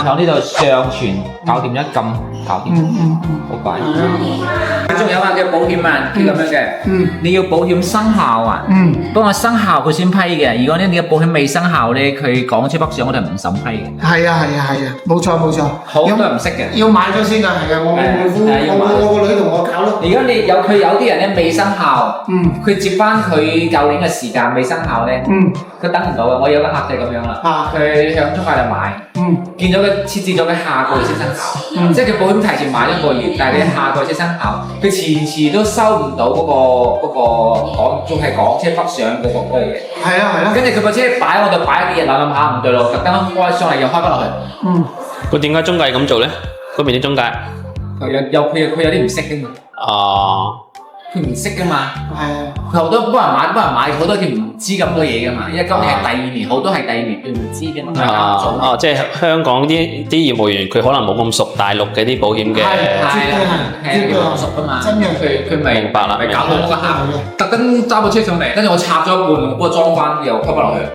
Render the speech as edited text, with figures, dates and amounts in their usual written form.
響呢度上傳，搞掂一撳，搞掂，好快。仲有啊，嘅保險啊，係咁樣嘅，你要保險生效啊，當我生效佢先批嘅。如果你嘅保險未生效咧，佢港車北上我哋唔審批嘅。係啊，冇錯。好多人唔識嘅，要買咗先啊，係啊，我個女同我搞咯。而家佢有啲人咧未生效，佢接翻佢舊年嘅時間未生效咧，佢等唔到啊！我有個客就係咁樣啦，佢向中介度買，見咗佢設置咗佢下個月先生效，即係佢保險提前買一個月，但係佢下個月先生效，佢遲遲都收唔到嗰個仲係港車北上嗰個嘢。係啊，跟住佢部車擺喺我度擺咗幾日，諗下唔對路，特登開上嚟又開翻落去。佢點解中介咁做咧？嗰邊啲中介？佢有啲唔識嘅嘛。佢唔識噶嘛。佢好多幫人買，好多佢唔知咁多嘢噶嘛。因為今年係第二年，好多係第二年佢唔知嘅嘛。即係香港啲業務員佢可能冇咁熟大陸嘅啲保險嘅。係唔熟噶嘛。真嘅，佢咪明白啦，咪搞到我個客特登揸部車上嚟，跟住我拆咗一半，幫我裝翻又吸翻落去。